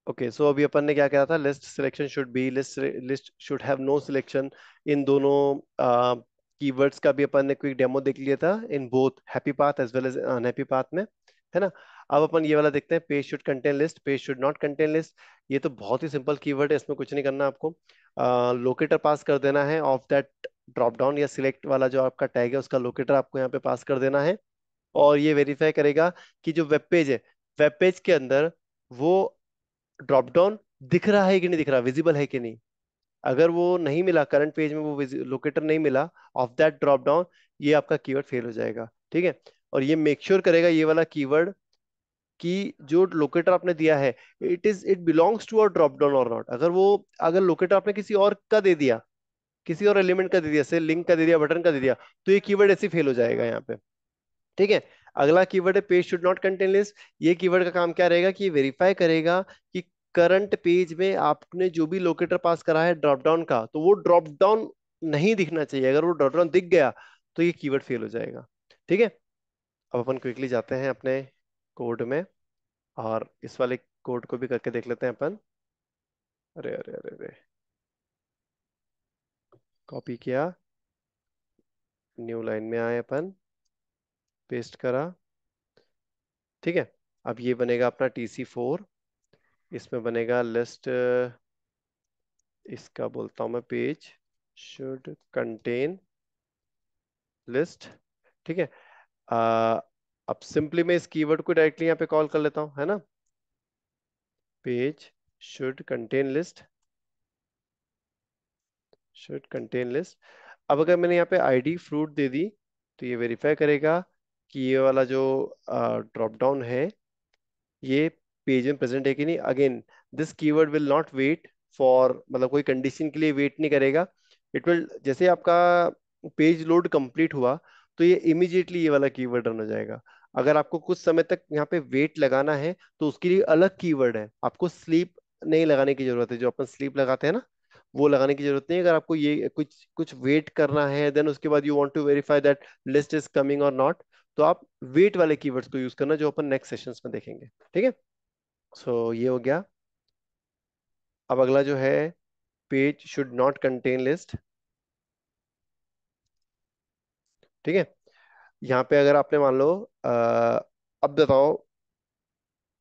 Okay, सो अभी अपन ने क्या कहा था, list selection should be, list list should have no selection. इन दोनों कीवर्ड्स का भी अपन ने क्विक डेमो देख लिया था in both happy path as well as unhappy path में, है ना। अब अपन ये वाला देखते हैं, page should contain list, page should not contain list. ये तो बहुत ही सिंपल कीवर्ड है, इसमें कुछ नहीं करना आपको। लोकेटर पास कर देना है ऑफ दैट ड्रॉप डाउन, या सिलेक्ट वाला जो आपका टैग है उसका लोकेटर आपको यहाँ पे पास कर देना है। और ये वेरीफाई करेगा कि जो वेब पेज है, वेब पेज के अंदर वो ड्रॉप डाउन दिख रहा है कि नहीं दिख रहा, विजिबल है कि नहीं। अगर वो नहीं मिला, करंट पेज में वो लोकेटर नहीं मिला ऑफ दैट ड्रॉप डाउन, ये आपका कीवर्ड फेल हो जाएगा, ठीक है। और ये मेक श्योर करेगा ये वाला कीवर्ड कि जो लोकेटर आपने दिया है, it belongs to a drop down or not. अगर लोकेटर आपने किसी और का दे दिया, किसी और एलिमेंट का दे दिया, से लिंक का दे दिया, बटन का दे दिया, तो ये कीवर्ड ऐसे फेल हो जाएगा यहाँ पे, ठीक है। अगला कीवर्ड है page should not contain list. ये कीवर्ड का काम क्या रहेगा कि ये वेरीफाई करेगा कि करंट पेज में आपने जो भी लोकेटर पास करा है ड्रॉप डाउन का, तो वो ड्रॉप डाउन नहीं दिखना चाहिए। अगर वो ड्रॉप डाउन दिख गया तो ये कीवर्ड फेल हो जाएगा, ठीक है। अब अपन क्विकली जाते हैं अपने कोड में, और इस वाले कोड को भी करके देख लेते हैं अपन। अरे अरे अरे अरे, कॉपी किया, न्यू लाइन में आए अपन, पेस्ट करा, ठीक है। अब ये बनेगा अपना TC4। इसमें बनेगा लिस्ट, इसका बोलता हूं मैं पेज शुड कंटेन लिस्ट, ठीक है। आ, अब सिंपली मैं इस कीवर्ड को डायरेक्टली यहाँ पे कॉल कर लेता हूँ, है ना। Page should contain list, should contain list. अब अगर मैंने यहाँ पे आईडी फ्रूट दे दी, तो ये वेरीफाई करेगा कि ये वाला जो ड्रॉप डाउन है ये पेज में प्रेजेंट है कि नहीं। Again, this keyword will not wait for, मतलब कोई कंडीशन के लिए वेट नहीं करेगा। इट विल, जैसे आपका पेज लोड कंप्लीट हुआ, तो ये इमीडिएटली ये वाला कीवर्ड रन हो जाएगा। अगर आपको कुछ समय तक यहाँ पे वेट लगाना है, तो उसके लिए अलग कीवर्ड है, आपको स्लीप नहीं लगाने की जरूरत है। जो अपन स्लीप लगाते हैं ना, वो लगाने की जरूरत नहीं है। अगर आपको ये कुछ कुछ वेट करना है, देन उसके बाद you want to verify that list is coming or not, तो आप वेट वाले कीवर्ड्स को यूज करना, जो अपन नेक्स्ट सेशंस में देखेंगे, ठीक है। सो ये हो गया। अब अगला जो है, page should not contain list, ठीक है। यहाँ पे अगर आपने मान लो, अ, अब बताओ,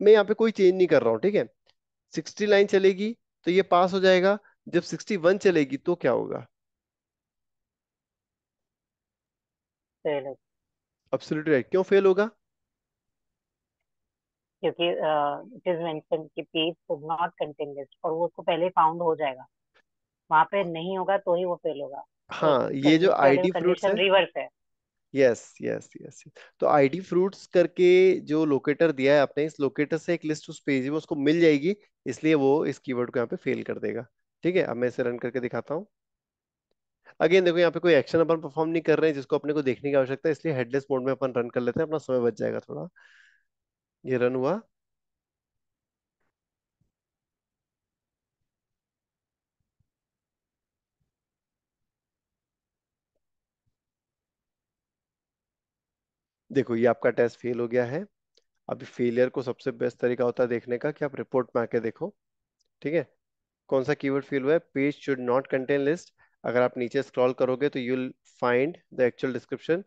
मैं यहाँ पे कोई चेंज नहीं कर रहा हूँ, ठीक है। 60 लाइन चलेगी तो ये पास हो जाएगा। जब 61 चलेगी तो क्या होगा? फेल है। एब्सोल्युटली राइट, क्यों फेल होगा? क्योंकि इट इज मेंशन कि page should not contain list, और वो उसको पहले ही फाउंड हो जाएगा, वहां पे नहीं होगा तो ही वो फेल होगा। तो हाँ, ये जो नीचे वाले में आईडी फ्रूट्स कंडीशन है, रिवर्स है। यस यस यस, तो आईडी फ्रूट्स करके जो लोकेटर दिया है आपने, इस लोकेटर से एक लिस्ट उस पेज में उसको मिल जाएगी, इसलिए वो इस कीवर्ड को यहाँ पे फेल कर देगा, ठीक है। अब मैं इसे रन करके दिखाता हूँ। अगेन देखो, यहाँ पे कोई एक्शन अपन परफॉर्म नहीं कर रहे हैं जिसको अपने को देखने की आवश्यकता है, इसलिए हेडलेस मोड में अपन रन कर लेते हैं, अपना समय बच जाएगा थोड़ा। ये रन हुआ। देखो, ये आपका टेस्ट फेल हो गया है। अभी फेलियर को सबसे बेस्ट तरीका होता है देखने का कि आप रिपोर्ट में आके देखो, ठीक है। कौन सा कीवर्ड फेल हुआ है? Page should not contain list. अगर आप नीचे स्क्रॉल करोगे तो you will find the actual description.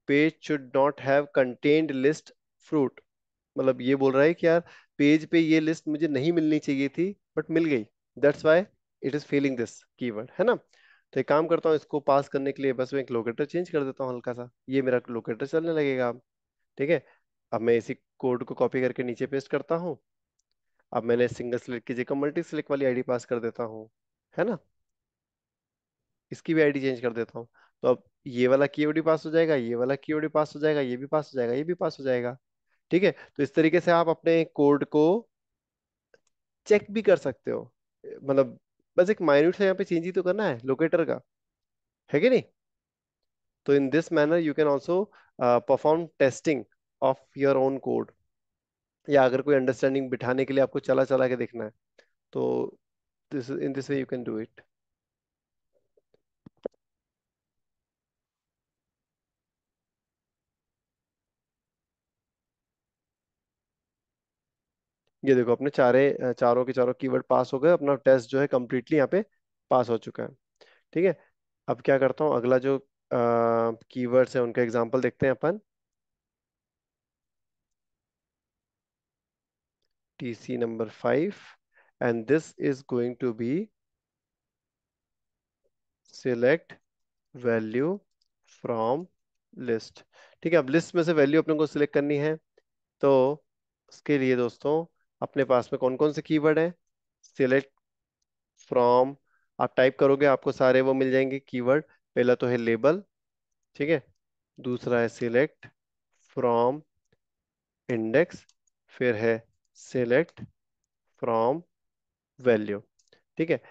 Page should not have contained list fruit, मतलब ये बोल रहा है कि यार, पेज पे ये लिस्ट मुझे नहीं मिलनी चाहिए थी बट मिल गई, that's why it is failing this keyword, है ना। तो एक काम करता हूँ, इसको पास करने के लिए बस मैं एक लोकेटर चेंज कर देता हूँ हल्का सा, ये मेरा लोकेटर चलने लगेगा अब, ठीक है। अब मैं इसी कोड को कॉपी करके नीचे पेस्ट करता हूँ। अब मैंने सिंगल सिलेक्ट की जगह मल्टी सिलेक्ट वाली आईडी पास कर देता हूँ, है ना। इसकी भी आईडी चेंज कर देता हूँ। तो अब ये वाला कीवर्ड भी पास हो जाएगा, ये वाला कीवर्ड भी पास हो जाएगा, ये भी पास हो जाएगा, ये भी पास हो जाएगा, ठीक है। तो इस तरीके से आप अपने कोड को चेक भी कर सकते हो, मतलब बस एक माइन्यूट से यहाँ पे चेंज ही तो करना है लोकेटर का, है कि नहीं। तो in this manner you can also perform testing of your own code, या अगर कोई अंडरस्टैंडिंग बिठाने के लिए आपको चला चला के देखना है, तो this in this way you can do it. ये देखो अपने चारों के चारों कीवर्ड पास हो गए, अपना टेस्ट जो है कंप्लीटली यहाँ पे पास हो चुका है। ठीक है। अब क्या करता हूँ, अगला जो कीवर्ड्स है उनका एग्जांपल देखते हैं अपन। TC number 5, and this is going to be select value from list. ठीक है, अब लिस्ट में से वैल्यू अपने को सिलेक्ट करनी है, तो उसके लिए दोस्तों अपने पास में कौन कौन से कीवर्ड है। सिलेक्ट फ्रॉम, आप टाइप करोगे आपको सारे वो मिल जाएंगे कीवर्ड। पहला तो है लेबल, ठीक है। दूसरा है सिलेक्ट फ्रॉम इंडेक्स, फिर है सिलेक्ट फ्रॉम वैल्यू। ठीक है।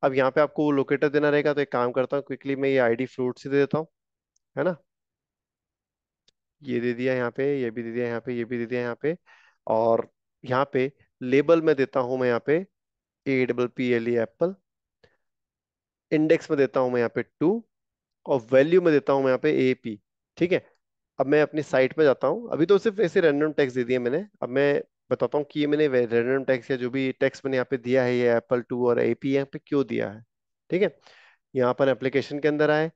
अब यहाँ पे आपको लोकेटर देना रहेगा, तो एक काम करता हूँ क्विकली, मैं ये आईडी फ्रूट से दे देता हूँ, है ना। ये दे दिया यहाँ पे, ये भी दे दिया यहाँ पे, ये भी दे दिया यहाँ पे। और यहाँ पे लेबल में देता हूँ मैं यहाँ पे APPLE एप्पल। इंडेक्स में देता हूँ मैं यहाँ पे 2, और वैल्यू में देता हूँ मैं यहाँ पे AP। ठीक है। अब मैं अपनी साइट पे जाता हूँ, अभी तो सिर्फ ऐसे रैंडम टेक्स्ट दे दिए मैंने। अब मैं बताता हूँ कि ये मैंने रैंडम टेक्स्ट या जो भी टेक्स्ट मैंने यहाँ पे दिया है, ये Apple 2 और AP यहाँ पे क्यों दिया है। ठीक है। यहाँ अपन एप्लीकेशन के अंदर आए,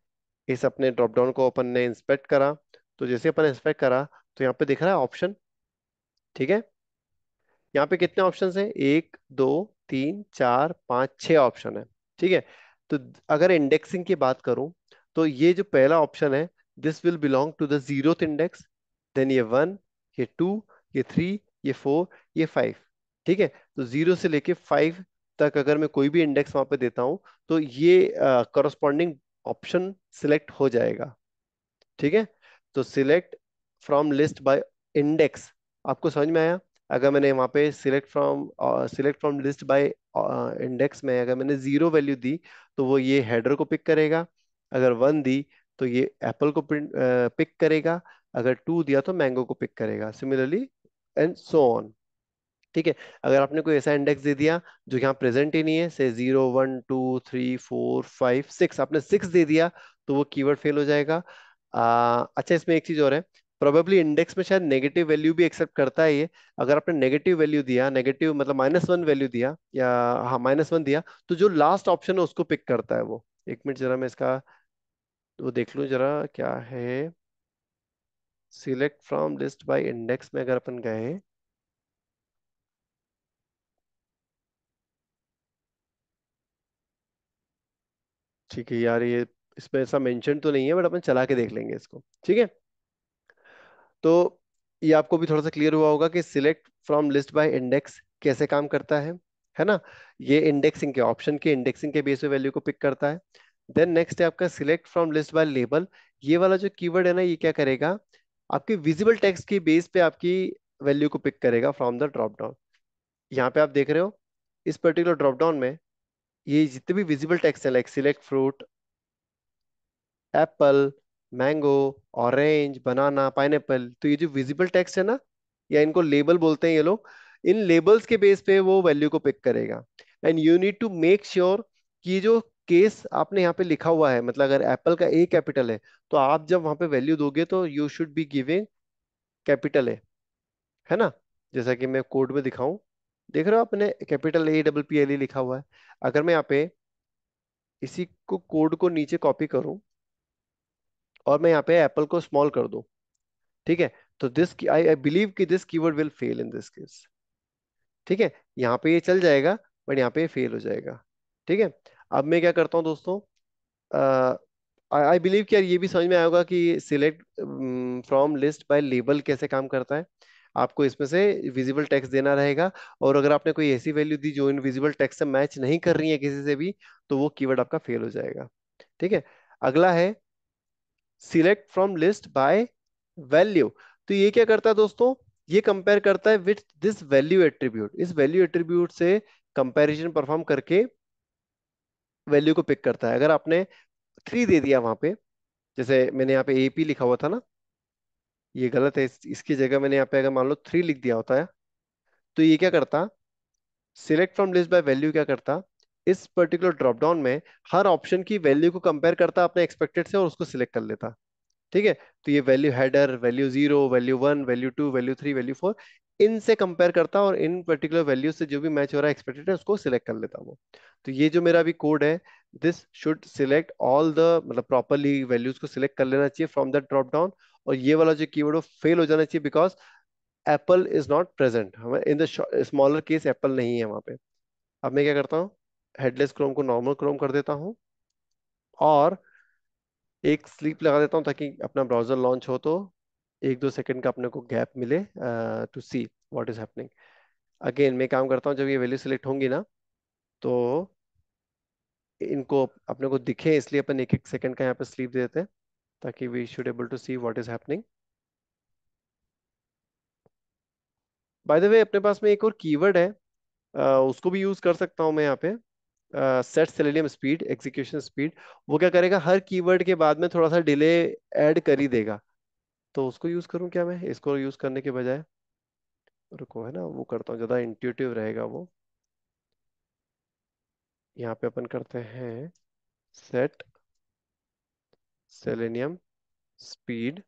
इस अपने ड्रॉप डाउन को अपन ने इंस्पेक्ट करा। तो जैसे अपन इंस्पेक्ट करा, तो यहाँ पे दिख रहा है ऑप्शन। ठीक है। यहाँ पे कितने ऑप्शन हैं, 1 2 3 4 5 6 ऑप्शन है। ठीक है। तो अगर इंडेक्सिंग की बात करूं, तो ये जो पहला ऑप्शन है, this will belong to the zeroth index. Then ये 1, ये 2, ये 3, ये 4, ये 5। ठीक है। तो 0 से लेके 5 तक अगर मैं कोई भी इंडेक्स वहां पे देता हूं, तो ये करस्पॉन्डिंग ऑप्शन सिलेक्ट हो जाएगा। ठीक है। तो select from list bye index, आपको समझ में आया। अगर मैंने वहां पे select from list bye index में अगर मैंने 0 वैल्यू दी, तो वो ये हेडर को पिक करेगा। अगर 1 दी, तो ये एप्पल को पिक करेगा। अगर 2 दिया तो मैंगो को पिक करेगा, सिमिलरली एंड सो ऑन। ठीक है। अगर आपने कोई ऐसा इंडेक्स दे दिया जो यहाँ प्रेजेंट ही नहीं है, से 0 1 2 3 4 5 6, आपने 6 दे दिया, तो वो कीवर्ड फेल हो जाएगा। अच्छा, इसमें एक चीज और है, प्रोबेबली इंडेक्स में शायद नेगेटिव वैल्यू भी एक्सेप्ट करता है ये। अगर आपने नेगेटिव वैल्यू दिया, नेगेटिव मतलब -1 वैल्यू दिया, या हाँ -1 दिया, तो जो लास्ट ऑप्शन है उसको पिक करता है वो। एक मिनट जरा मैं इसका वो देख लूं जरा क्या है। Select from list bye index में अगर अपन गए, ठीक है यार, ये इसमें ऐसा मेंशन तो नहीं है, बट अपन चला के देख लेंगे इसको। ठीक है। तो ये आपको भी थोड़ा सा क्लियर हुआ होगा कि select from list bye index कैसे काम करता है ना। ये इंडेक्सिंग के ऑप्शन के इंडेक्सिंग के बेस पे वैल्यू को पिक करता है। देन नेक्स्ट है आपका select from list by label. ये वाला जो कीवर्ड है ना, ये क्या करेगा, आपके विजिबल टेक्स्ट के बेस पे आपकी वैल्यू को पिक करेगा फ्रॉम द ड्रॉप डाउन। यहाँ पे आप देख रहे हो, इस पर्टिकुलर ड्रॉप डाउन में ये जितने भी विजिबल टेक्स्ट है, like select fruit, apple, mango, orange, banana, pineapple, तो ये जो विजिबल टेक्स्ट है ना, या इनको लेबल बोलते हैं ये लोग, इन लेबल्स के बेस पे वो वैल्यू को पिक करेगा। And you need to make sure कि जो केस आपने यहाँ पे लिखा हुआ है, मतलब अगर एप्पल का A कैपिटल है, तो आप जब वहां पे वैल्यू दोगे तो you should be giving capital है ना। जैसा कि मैं कोड में दिखाऊं, देख रहे हो आपने कैपिटल APPLE लिखा हुआ है। अगर मैं यहाँ पे इसी को कोड को नीचे कॉपी करूं, और मैं यहाँ पे एप्पल को स्मॉल कर दूं, ठीक है, तो दिस आई बिलीव कि this keyword will fail in this case. ठीक है। यहाँ पे ये चल जाएगा, बट यहाँ पे ये फेल हो जाएगा। ठीक है। अब मैं क्या करता हूँ दोस्तों, आई बिलीव कि यार ये भी समझ में आया होगा कि select from list by label कैसे काम करता है। आपको इसमें से विजिबल टेक्स्ट देना रहेगा, और अगर आपने कोई ऐसी वैल्यू दी जो इन विजिबल टेक्स्ट से मैच नहीं कर रही है किसी से भी, तो वो कीवर्ड आपका फेल हो जाएगा। ठीक है। अगला है select from list by value. तो ये क्या करता है दोस्तों, ये कंपेयर करता है विथ दिस वैल्यू एट्रीब्यूट, इस वैल्यू एट्रीब्यूट से कंपैरिजन परफॉर्म करके वैल्यू को पिक करता है। अगर आपने 3 दे दिया वहां पे, जैसे मैंने यहाँ पे AP लिखा हुआ था ना, ये गलत है, इसकी जगह मैंने यहाँ पे अगर मान लो 3 लिख दिया होता है, तो ये क्या करता, select from list by value क्या करता, इस पर्टिकुलर ड्रॉप डाउन में हर ऑप्शन की वैल्यू को कंपेयर करता अपने एक्सपेक्टेड से और उसको सिलेक्ट कर लेता। ठीक है। तो ये value header, value 0, value 1, value 2, value 3, value 4, इनसे कंपेयर करता है और इन पर्टिकुलर वैल्यू से जो भी मैच हो रहा है एक्सपेक्टेड है उसको सिलेक्ट कर लेता हूँ। तो ये जो मेरा अभी कोड है, this should select all the, मतलब प्रॉपरली वैल्यूज को सिलेक्ट कर लेना चाहिए फ्रॉम दैट ड्रॉप डाउन। और ये वाला जो कीवर्ड वो फेल हो जाना चाहिए, because apple is not present, हमें in the smaller case apple नहीं है वहां पे। अब मैं क्या करता हूँ, हेडलेस क्रोम को नॉर्मल क्रोम कर देता हूँ और एक स्लीप लगा देता हूँ ताकि अपना ब्राउजर लॉन्च हो तो 1-2 सेकंड का अपने को गैप मिले to see what is happening. Again मैं काम करता हूँ, जब ये वैल्यू सिलेक्ट होंगी ना, तो इनको अपने को दिखे, इसलिए अपन 1-1 सेकंड का यहाँ पे स्लीप दे देते हैं ताकि we should able to see what is happening. By the way अपने पास में एक और कीवर्ड है, उसको भी यूज कर सकता हूँ मैं यहाँ पे, set selenium speed, execution speed. वो क्या करेगा, हर कीवर्ड के बाद में थोड़ा सा डिले ऐड कर ही देगा। तो उसको यूज करूँ क्या मैं, इसको यूज करने के बजाय, रुको है ना, वो करता हूँ, ज्यादा इंट्यूटिव रहेगा वो। यहाँ पे अपन करते हैं सेट सेलेनियम स्पीड,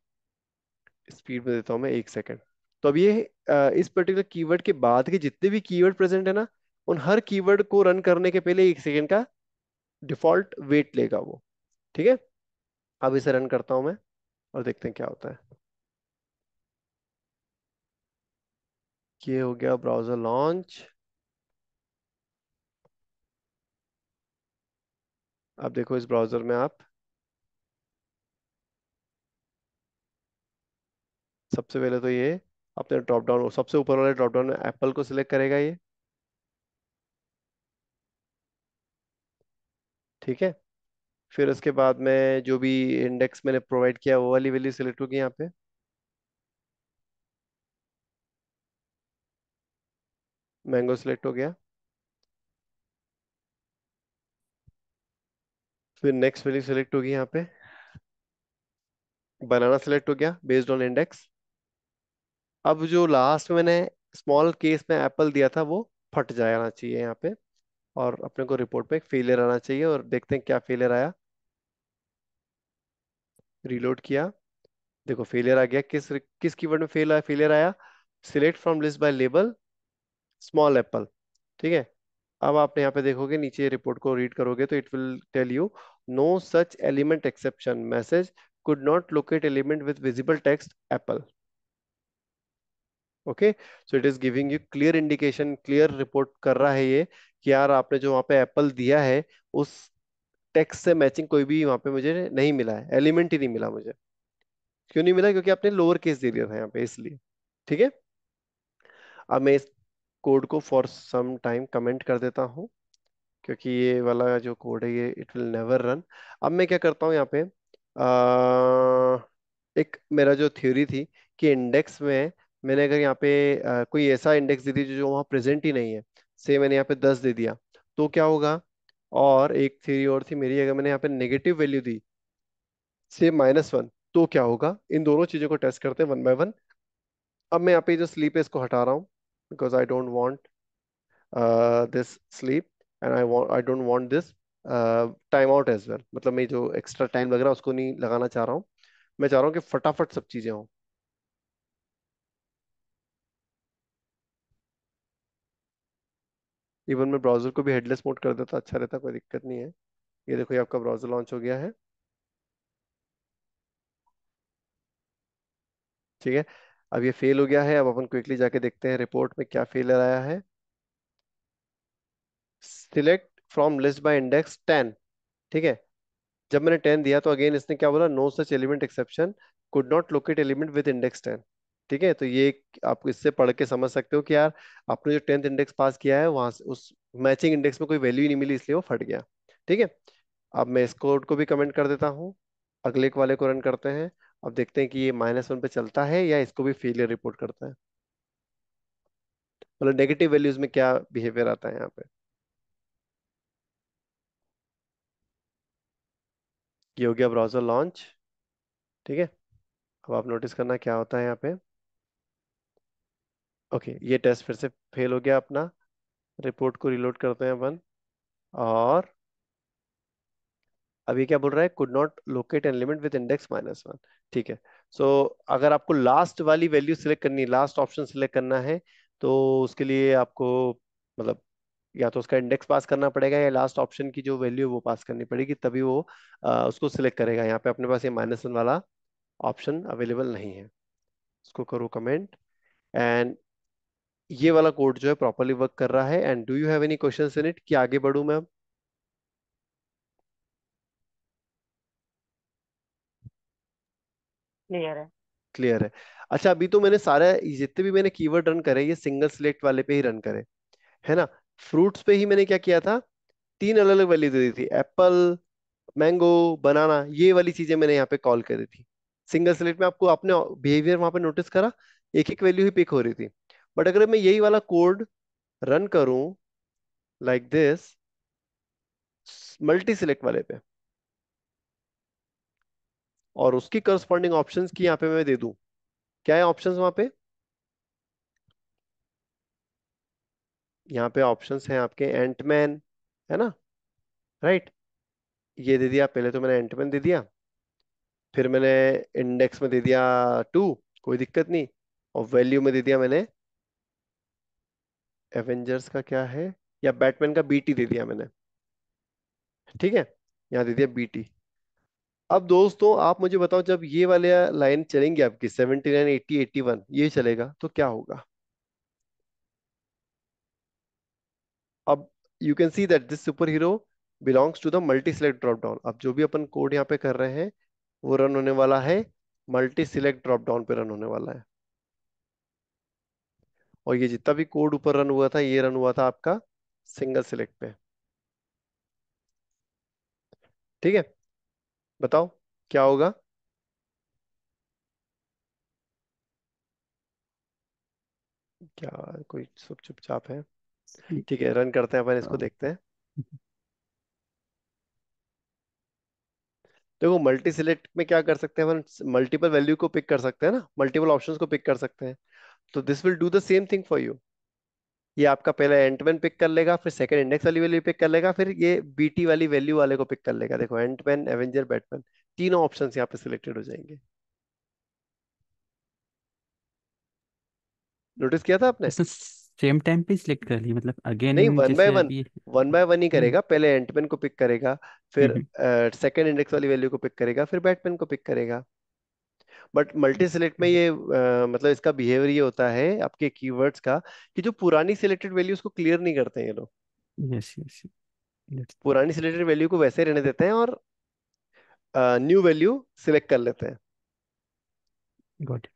स्पीड में देता हूँ मैं 1 सेकंड। तो अब ये इस पर्टिकुलर कीवर्ड के बाद के जितने भी कीवर्ड प्रेजेंट है ना, उन हर कीवर्ड को रन करने के पहले 1 सेकंड का डिफॉल्ट वेट लेगा वो। ठीक है। अब इसे रन करता हूं मैं और देखते हैं क्या होता है। ये हो गया ब्राउजर लॉन्च। अब देखो इस ब्राउजर में आप सबसे पहले तो ये अपने ड्रॉप डाउन, सबसे ऊपर वाले ड्रॉप डाउन में एप्पल को सिलेक्ट करेगा ये। ठीक है। फिर उसके बाद में जो भी इंडेक्स मैंने प्रोवाइड किया वो वाली वैल्यू सिलेक्ट होगी यहाँ पे। मैंगो सिलेक्ट हो गया। फिर नेक्स्ट वैल्यू सिलेक्ट होगी यहाँ पे। बनाना सिलेक्ट हो गया बेस्ड ऑन इंडेक्स। अब जो लास्ट में मैंने स्मॉल केस में एप्पल दिया था वो फट जाना चाहिए यहाँ पे, और अपने को रिपोर्ट पे एक फेलियर आना चाहिए, और देखते हैं क्या फेलियर आया। रीलोड किया, देखो फेलियर आ गया। किस किस कीवर्ड में फेलियर आया, select from list by label small Apple. ठीक है। अब आप यहाँ पे देखोगे, नीचे रिपोर्ट को रीड करोगे तो it will tell you no such element exception message, could not locate element with visible text apple. Okay. So it is giving you clear indication, clear report कर रहा है ये कि यार आपने जो वहाँ पे एप्पल दिया है उस टेक्स्ट से मैचिंग कोई भी वहाँ पे मुझे नहीं मिला है, एलिमेंट ही नहीं मिला मुझे। क्यों नहीं मिला, क्योंकि आपने लोअर केस दे दिया था यहाँ पे, इसलिए। ठीक है। अब मैं इस कोड को फॉर सम टाइम कमेंट कर देता हूँ, क्योंकि ये वाला जो कोड है ये इट विल नेवर रन। अब मैं क्या करता हूँ यहाँ पे, एक मेरा जो थ्योरी थी कि इंडेक्स में मैंने अगर यहाँ पे कोई ऐसा इंडेक्स दे दी जो वहाँ प्रेजेंट ही नहीं है, से मैंने यहाँ पे 10 दे दिया, तो क्या होगा। और एक थ्योरी और थी मेरी, अगर मैंने यहाँ पे नेगेटिव वैल्यू दी से -1, तो क्या होगा। इन दोनों चीजों को टेस्ट करते हैं वन बाय वन। अब मैं यहाँ पे जो स्लीप है इसको हटा रहा हूँ, because I don't want this sleep, and I don't want this time out as well, मतलब मैं जो एक्स्ट्रा टाइम लग रहा है उसको नहीं लगाना चाह रहा हूँ। मैं चाह रहा हूँ कि फटाफट सब चीजें हों। इवन मैं ब्राउजर को भी हेडलेस मोड कर देता अच्छा रहता, कोई दिक्कत नहीं है। ये देखो ये आपका ब्राउजर लॉन्च हो गया है। ठीक है। अब ये फेल हो गया है, अब अपन क्विकली जाके देखते हैं रिपोर्ट में क्या फेलर आया है। Select from list bye index 10। ठीक है। जब मैंने 10 दिया तो अगेन इसने क्या बोला, no such element exception, could not locate element with index 10। ठीक है। तो ये आप इससे पढ़ के समझ सकते हो कि यार आपने जो 10th इंडेक्स पास किया है वहां से उस मैचिंग इंडेक्स में कोई वैल्यू ही नहीं मिली, इसलिए वो फट गया। ठीक है। अब मैं इस कोड को भी कमेंट कर देता हूँ, अगले वाले को रन करते हैं। अब देखते हैं कि ये -1 पे चलता है या इसको भी फेलियर रिपोर्ट करता है, मतलब नेगेटिव वैल्यूज में क्या बिहेवियर आता है यहाँ पे। ये हो गया ब्राउजर लॉन्च। ठीक है। अब आप नोटिस करना क्या होता है यहाँ पे। ओके, ये टेस्ट फिर से फेल हो गया अपना। रिपोर्ट को रिलोड करते हैं अपन, और अब ये क्या बोल रहा है, could not locate element with index -1। ठीक है। सो अगर आपको लास्ट वाली वैल्यू सिलेक्ट करनी है, लास्ट ऑप्शन सिलेक्ट करना है, तो उसके लिए आपको मतलब या तो उसका इंडेक्स पास करना पड़ेगा, या लास्ट ऑप्शन की जो वैल्यू है वो पास करनी पड़ेगी, तभी वो उसको सिलेक्ट करेगा। यहाँ पे अपने पास ये -1 वाला ऑप्शन अवेलेबल नहीं है। इसको करो कमेंट। एंड ये वाला कोड जो है प्रॉपरली वर्क कर रहा है। And do you have any questions in it, कि आगे बढ़ूं मैं अब? क्लियर है। क्लियर है। अच्छा, अभी तो मैंने सारे जितने भी मैंने कीवर्ड रन करे, ये सिंगल सिलेक्ट वाले पे ही रन करे, है ना। फ्रूट्स पे ही मैंने क्या किया था, तीन अलग अलग वैल्यू दे दी थी, एप्पल, मैंगो, बनाना, ये वाली चीजें मैंने यहाँ पे कॉल करी थी। सिंगल सिलेक्ट में आपको आपने बिहेवियर वहां पे नोटिस करा, एक एक वैल्यू ही पिक हो रही थी। बट अगर मैं यही वाला कोड रन करूं लाइक दिस, मल्टी सिलेक्ट वाले पे, और उसकी करस्पॉन्डिंग ऑप्शंस की यहाँ पे मैं दे दूं, क्या है ऑप्शंस वहां पे? यहाँ पे ऑप्शंस हैं आपके एंटमैन, है ना, राइट। ये दे दिया, पहले तो मैंने एंटमैन दे दिया, फिर मैंने इंडेक्स में दे दिया 2, कोई दिक्कत नहीं, और वैल्यू में दे दिया मैंने एवेंजर्स का क्या है, या बैटमैन का बीटी दे दिया मैंने। ठीक है, यहाँ दे दिया बीटी। अब दोस्तों आप मुझे बताओ, जब ये वाले लाइन चलेंगी आपकी 79, 80, 81, ये चलेगा तो क्या होगा? अब you can see that this superhero belongs to the multi select drop down. अब जो भी अपन कोड यहाँ पे कर रहे हैं वो रन होने वाला है, मल्टी सिलेक्ट ड्रॉप डाउन पे रन होने वाला है। और ये जितना भी कोड ऊपर रन हुआ था, ये रन हुआ था आपका सिंगल सिलेक्ट पे। ठीक है, बताओ क्या होगा? क्या, कोई सब चुपचाप है? ठीक है, रन करते हैं अपन, इसको देखते हैं। देखो मल्टी सिलेक्ट में क्या कर सकते हैं अपन, मल्टीपल वैल्यू को पिक कर सकते हैं ना, मल्टीपल ऑप्शंस को पिक कर सकते हैं। तो this will do the same thing for you. ये आपका पहला एंटमैन पिक कर लेगा, फिर सेकंड इंडेक्स वाली वैल्यू पिक कर लेगा, फिर ये बीटी वाली वैल्यू वाले को पिक कर लेगा। देखो एंटमैन, एवेंजर, बैटमैन, तीनों ऑप्शंस यहाँ पे सिलेक्टेड हो जाएंगे। नोटिस किया था आपने? उसने सेम टाइम पे सिलेक्ट कर ली, मतलब नहीं, अगेन वन बाय जैसे वन, अभी। वन बाय वन ही हम्म करेगा। पहले एंटमैन को पिक करेगा, हम्म फिर हम्म, सेकंड इंडेक्स वाली वैल्यू को पिक करेगा, फिर बैटमैन को पिक करेगा। बट मल्टी सिलेक्ट में ये मतलब इसका बिहेवियर ये होता है आपके कीवर्ड्स का, कि जो पुरानी सिलेक्टेड वैल्यूज को क्लियर नहीं करते हैं ये लोग। यस यस, लेट्स पुरानी सिलेक्टेड वैल्यू को वैसे रहने देते हैं, और न्यू वैल्यू सिलेक्ट कर लेते हैं। Got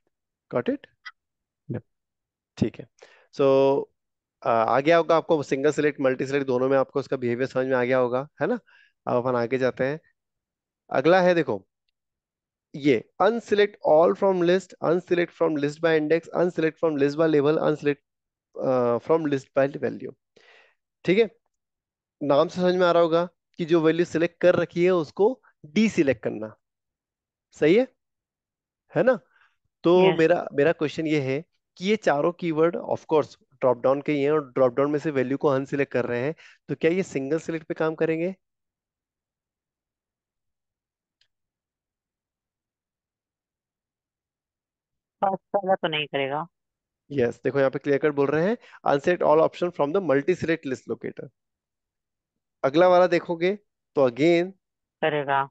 got it? इट। ठीक है। सो आ गया होगा आपको, सिंगल सिलेक्ट मल्टी सिलेक्ट दोनों में आपको उसका बिहेवियर समझ में आ गया होगा, है ना। अब अपन आगे जाते हैं। अगला है देखो, ये unselect all from list, unselect from list bye index, unselect from list by label, unselect from list by value. ठीक है, नाम से समझ में आ रहा होगा कि जो वैल्यू सिलेक्ट कर रखी है उसको डी सिलेक्ट करना। सही है ना। तो यस। मेरा मेरा क्वेश्चन ये है कि ये चारों keyword of course drop down के ही हैं, और ड्रॉप डाउन में से वैल्यू को अनसिलेक्ट कर रहे हैं, तो क्या ये सिंगल सिलेक्ट पे काम करेंगे? फर्स्ट वाला तो नहीं करेगा। यस, देखो यहाँ पे क्लियर कट बोल रहे हैं, unselect all option from the multi select list locator. अगला वाला देखोगे तो अगेन करेगा।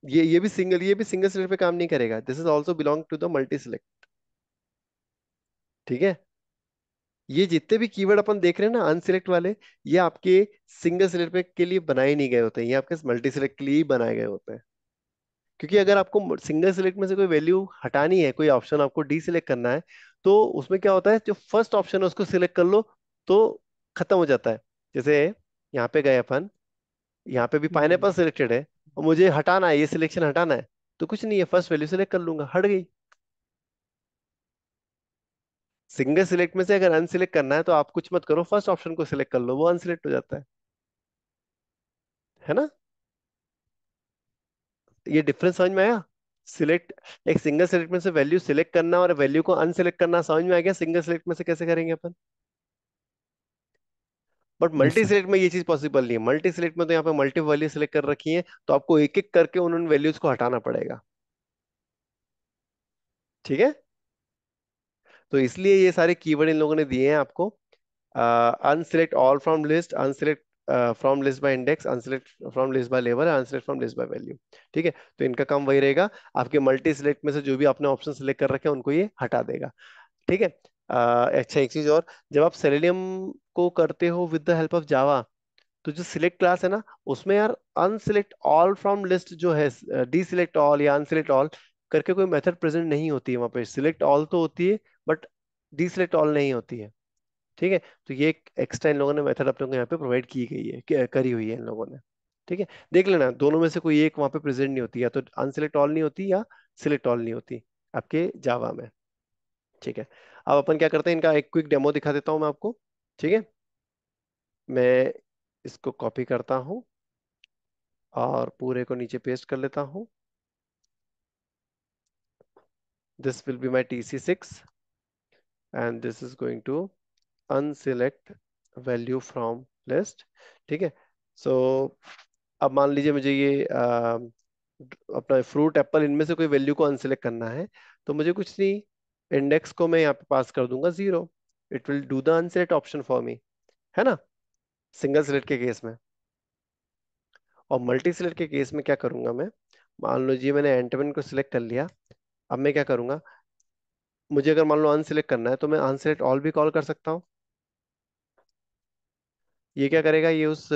ये भी सिंगल सिलेक्ट पे काम नहीं करेगा। This is also belong to the multi select. ठीक है, ये जितने भी कीवर्ड अपन देख रहे हैं ना अनसिलेक्ट वाले, ये आपके सिंगल सिलेक्ट पे के लिए बनाए नहीं गए होते हैं, ये आपके मल्टी सिलेक्ट के लिए ही बनाए गए होते हैं। क्योंकि अगर आपको सिंगल सिलेक्ट में से कोई वैल्यू हटानी है, कोई ऑप्शन आपको डी सिलेक्ट करना है, तो उसमें क्या होता है, जो फर्स्ट ऑप्शन है उसको सिलेक्ट कर लो, तो खत्म हो जाता है। जैसे यहाँ पे गए अपन, यहाँ पे भी पाइनएप्पल हम्म। सिलेक्टेड है, और मुझे हटाना है, ये सिलेक्शन हटाना है, तो कुछ नहीं है, फर्स्ट वैल्यू सिलेक्ट कर लूंगा, हट गई। सिंगल सिलेक्ट में से अगर अनसिलेक्ट करना है तो आप कुछ मत करो, फर्स्ट ऑप्शन को सिलेक्ट कर लो, वो अनसिलेक्ट हो जाता है ना। ये डिफरेंस समझ में आया? सिलेक्ट, एक सिंगल सिलेक्ट में से वैल्यू सिलेक्ट करना और वैल्यू को अनसिलेक्ट करना समझ में आ गया, सिंगल सिलेक्ट में से कैसे करेंगे अपन? But yes multi sir. Select में ये चीज पॉसिबल नहीं है। मल्टी सिलेक्ट में तो यहाँ पे मल्टी वैल्यू सिलेक्ट कर रखी है, तो आपको एक एक करके उन वैल्यूज को हटाना पड़ेगा। ठीक है, तो इसलिए ये सारे कीवर्ड इन लोगों ने दिए हैं आपको। Unselect all from list, unselect from list bye index, unselect from list by label, unselect from list by value. ठीक है, तो इनका काम वही रहेगा, आपके मल्टी सिलेक्ट में से जो भी आपने ऑप्शन सिलेक्ट कर रखे हैं उनको ये हटा देगा। ठीक है। अच्छा, एक चीज और, जब आप सेलेनियम को करते हो with the help of Java, तो जो सिलेक्ट क्लास है ना, उसमें यार अनसिलेक्ट ऑल फ्रॉम लिस्ट जो है, डी सिलेक्ट ऑल या अनसिलेक्ट ऑल करके कोई मेथड प्रेजेंट नहीं होती है वहां पे। सिलेक्ट ऑल तो होती है, बट डी सिलेक्ट ऑल नहीं होती है। ठीक है, तो ये एक एक्स्ट्रा इन लोगों ने मेथड अपने को यहाँ पे प्रोवाइड की गई है, करी हुई है इन लोगों ने। ठीक है, देख लेना, दोनों में से कोई एक वहां पे प्रेजेंट नहीं होती, या तो अनसिलेक्ट ऑल नहीं होती या सिलेक्ट ऑल नहीं होती आपके जावा में। ठीक है, अब अपन क्या करते हैं, इनका एक क्विक डेमो दिखा देता हूँ मैं आपको। ठीक है, मैं इसको कॉपी करता हूँ और पूरे को नीचे पेस्ट कर लेता हूँ। This will be my TC6 and this is going to unselect value from list। ठीक है, सो अब मान लीजिए मुझे ये अपना फ्रूट एप्पल इनमें से कोई वैल्यू को अनसेलेक्ट करना है, तो मुझे कुछ नहीं, इंडेक्स को मैं यहाँ पे पास कर दूंगा 0। It will do the unselect option for me, है ना, सिंगल सिलेक्ट के केस में। और मल्टी सिलेक्ट के केस में क्या करूंगा मैं, मान लीजिए मैंने एंटवन को सिलेक्ट कर लिया, अब मैं क्या करूंगा, मुझे अगर मान लो अनसिलेक्ट करना है तो मैं अनसिलेक्ट ऑल भी कॉल कर सकता हूँ। ये क्या करेगा, ये उस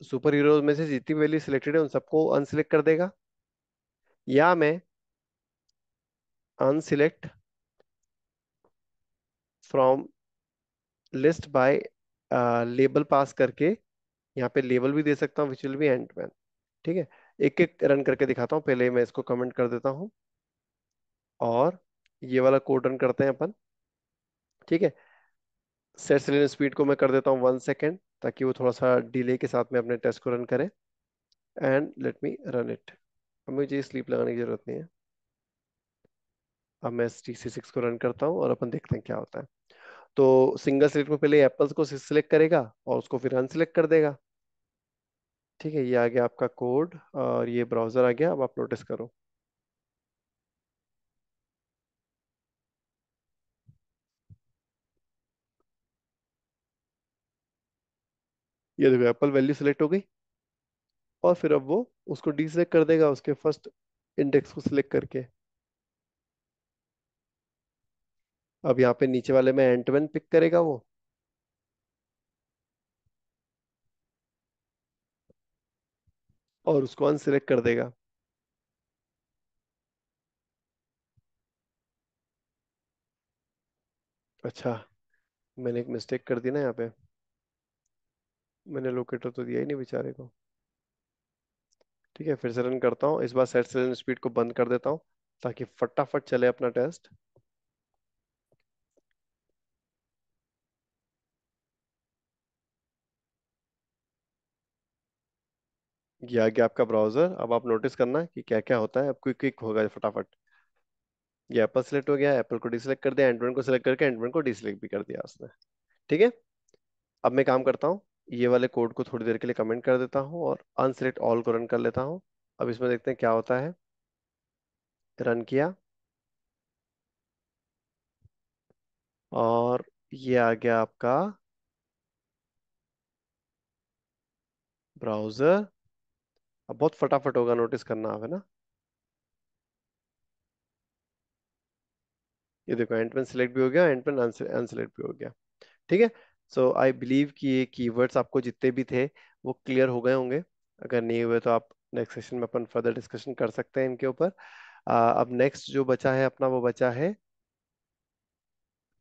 सुपर हीरो में से जितनी वैल्यू सिलेक्टेड है उन सबको अनसिलेक्ट कर देगा। या मैं unselect from list by label pass करके यहाँ पे लेबल भी दे सकता हूँ, which will be and man. ठीक है, एक एक रन करके दिखाता हूँ, पहले मैं इसको कमेंट कर देता हूँ और ये वाला कोड रन करते हैं अपन। ठीक है, सेट सिलेक्शन स्पीड को मैं कर देता हूँ 1 सेकेंड, ताकि वो थोड़ा सा डिले के साथ में अपने टेस्ट को रन करे। And let me run it. अब मुझे स्लीप लगाने की जरूरत नहीं है। अब मैं TC6 को रन करता हूँ और अपन देखते हैं क्या होता है। तो सिंगल सिलेक्ट में पहले एप्पल्स को सिलेक्ट करेगा और उसको फिर अनसिलेक्ट कर देगा। ठीक है, ये आ गया आपका कोड और ये ब्राउजर आ गया। अब आप नोटिस करो, ये देखो एप्पल वैल्यू सिलेक्ट हो गई, और फिर अब वो उसको डीसिलेक्ट कर देगा उसके फर्स्ट इंडेक्स को सिलेक्ट करके। अब यहाँ पे नीचे वाले में एंड वन पिक करेगा वो, और उसको अनसिलेक्ट कर देगा। अच्छा, मैंने एक मिस्टेक कर दी ना यहाँ पे, मैंने लोकेटर तो दिया ही नहीं बेचारे को। ठीक है, फिर से रन करता हूँ, इस बार सेट सिलेक्शन स्पीड को बंद कर देता हूँ ताकि फटाफट चले अपना टेस्ट। ये आ गया आपका ब्राउजर। अब आप नोटिस करना कि क्या क्या होता है, अब क्विक क्विक होगा फटाफट। ये एप्पल सिलेक्ट हो गया, एप्पल को डिसलेक्ट कर दिया, एंड्रॉइड को सिलेक्ट करके एंड्रॉइड को डिसलेक्ट भी कर दिया उसने। ठीक है, अब मैं काम करता हूँ, ये वाले कोड को थोड़ी देर के लिए कमेंट कर देता हूँ और अनसिलेक्ट ऑल को रन कर लेता हूँ। अब इसमें देखते हैं क्या होता है। रन किया और ये आ गया आपका ब्राउजर। अब बहुत फटाफट होगा, नोटिस करना आप, है ना। ये देखो एंड पेन सिलेक्ट भी हो गया, एंड पेन अनसिलेक्ट भी हो गया। ठीक है, सो आई बिलीव कि ये कीवर्ड्स आपको जितने भी थे वो क्लियर हो गए होंगे। अगर नहीं हुए तो आप नेक्स्ट सेशन में अपन फर्दर डिस्कशन कर सकते हैं इनके ऊपर। अब नेक्स्ट जो बचा है अपना, वो बचा है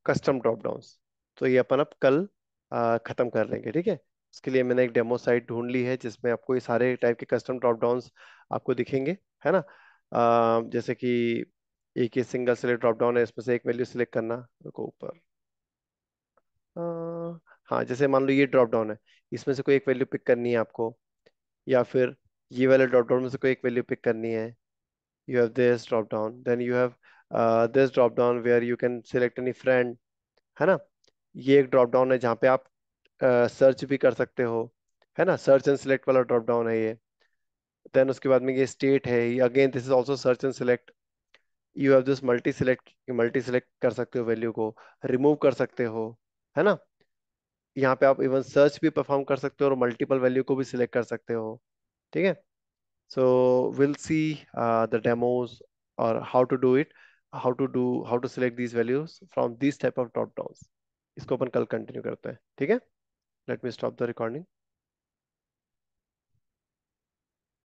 कस्टम ड्रॉप डाउन्स। तो ये अपन अब कल खत्म कर लेंगे। ठीक है, उसके लिए मैंने एक डेमो साइट ढूंढ ली है जिसमें आपको ये सारे टाइप के कस्टम ड्रॉप डाउन्स आपको दिखेंगे, है ना। जैसे कि एक ये सिंगल सेलेक्ट ड्रॉप डाउन है, इसमें से एक वैल्यू सिलेक्ट करना, रुको ऊपर। अ, हाँ, जैसे मान लो ये ड्रॉप डाउन है, इसमें से कोई एक वैल्यू पिक करनी है आपको, या फिर ये वाले ड्रॉप डाउन में से कोई एक वैल्यू पिक करनी है। You have this drop down, then you have this drop down where you can select any friend, है ना। ये एक ड्रॉप डाउन है जहाँ पे आप सर्च भी कर सकते हो, है ना, सर्च एंड सिलेक्ट वाला ड्रॉप डाउन है ये। देन उसके बाद में ये स्टेट है, again this is also search and select. You have this multi select, multi select कर सकते हो, वैल्यू को रिमूव कर सकते हो, है ना। यहाँ पे आप इवन सर्च भी परफॉर्म कर सकते हो और मल्टीपल वैल्यू को भी सिलेक्ट कर सकते हो, ठीक है। So will see the demos और how to do it, how to select these values from this type of drop down. इसको अपन कल कंटिन्यू करते हैं, ठीक है। Let me stop the recording.